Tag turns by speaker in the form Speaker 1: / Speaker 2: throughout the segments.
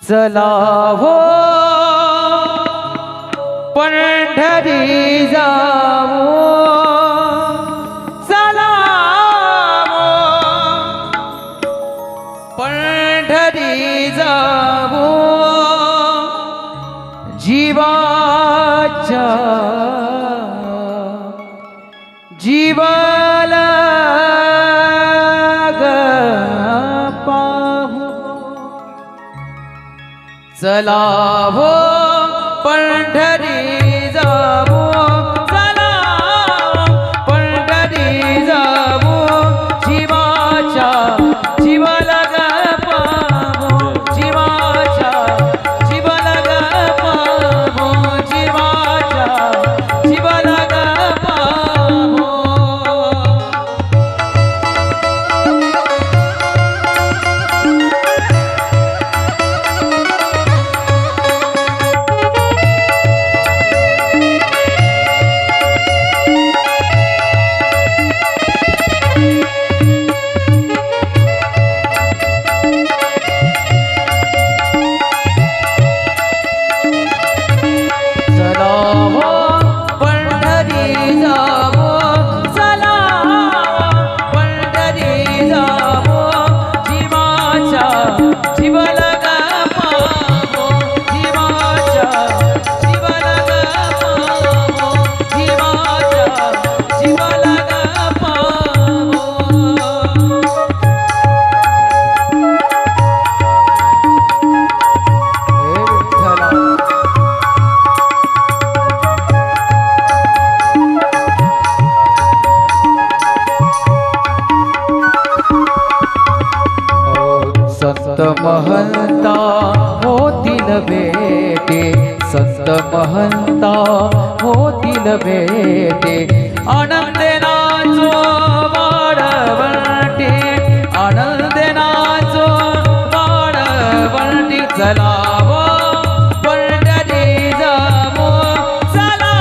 Speaker 1: चला हो पंढरी जावो, चला हो पंढरी जावो, जीवाच्या जीवाला चला हो पंढरी जावो, चला पंढरी जावो, जीवाच्या जीवाला पावो, जीवाच्या जीवाला पावो, जीवाच्या जीवाला पावो. संत महंता होतील भेटे, संत महंता होतील भेटे, आनंदे नाचो वाढवंटी, आनंदे नाचो वाढवंटी. चला हो पंढरी जावो, चला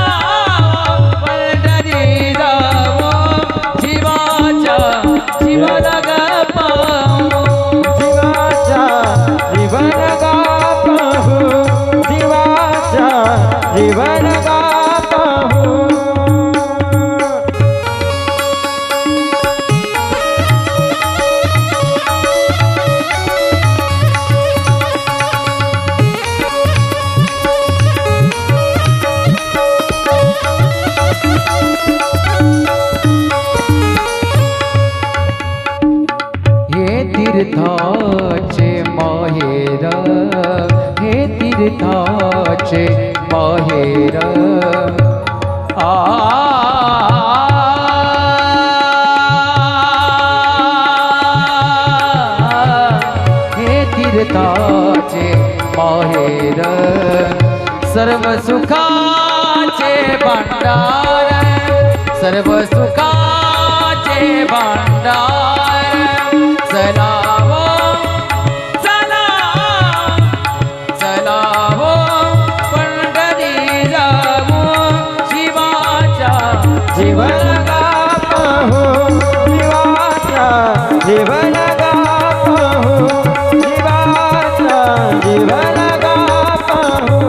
Speaker 1: पंढरी जावो, जीवाच्या जीवाला पावो,
Speaker 2: जीवन गा पाहू, जीवाच्या जीवन गा पाहू.
Speaker 1: हे तीर्थाचे माहेर, हे तीर्थाचे माहेर, हे तीर्थाचे माहेर, सर्व सुखाचे भांडार, सर्व सुखाचे भांडार. चला हो चला चला हो पंढरी जावो, जीवाच्या
Speaker 2: जीवन गा पाहू, जीवाच्या जीवन गा पाहू, जीवाच्या जीवन गा पाहू.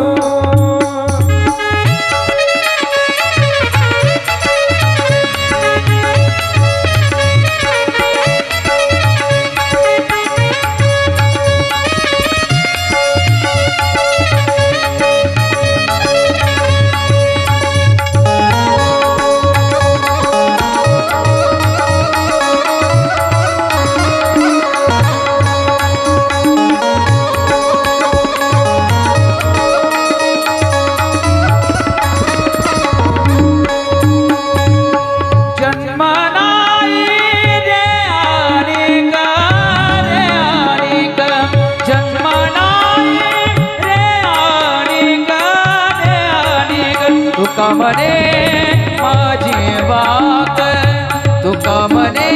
Speaker 1: म्हणे माझी वाक, तुका म्हणे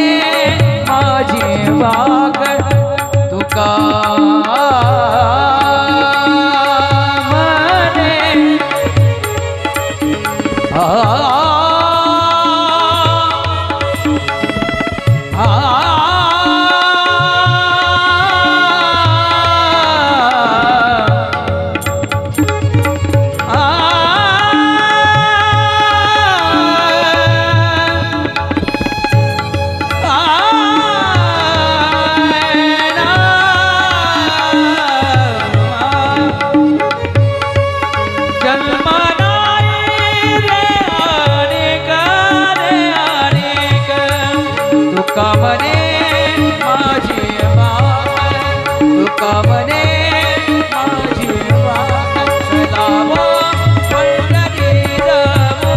Speaker 1: माझी वाक, तुका म्हणे तुका म्हणे माझी वाक, तुका म्हणे माझी वाक, चला पंढरी जाऊ,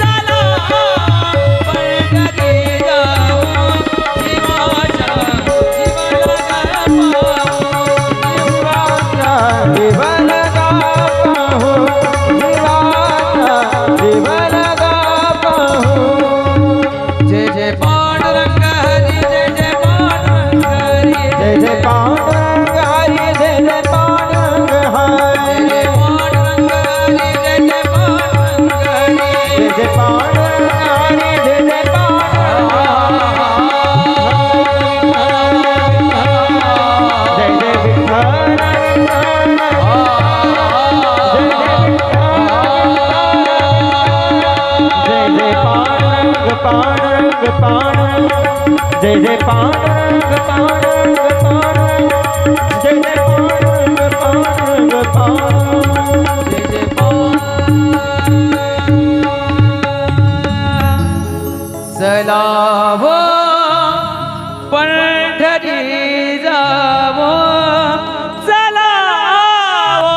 Speaker 1: चला पंढरी जाऊ, जीवाच्या
Speaker 2: जीवलगा पाहू, जीवाचा जीवलगा पाहू.
Speaker 1: जय जय पांडुरंग हरी, जय जय पांडुरंग हरी,
Speaker 2: जय जय पांडुरंग हरी, जय जय पांडुरंग हरी,
Speaker 1: जय जय पांडुरंग हरी, जय जय पांडुरंग हरी,
Speaker 2: जय जय पांडुरंग हरी, जय जय पांडुरंग हरी. जय जय विठ्ठल पांडुरंग पांडुरंग, जय जय पांडुरंग पांडुरंग पांडुरंग, जय जय पांडुरंग पांडुरंग पांडुरंग.
Speaker 1: जय जय चलावो पंढरी जावो, चलावो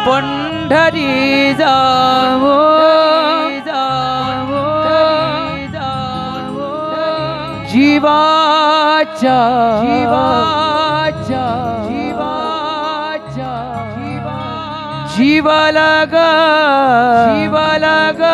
Speaker 1: पंढरी जावो, जीवाच्या जीवाच्या जीवाच्या जीवालगा जीवालगा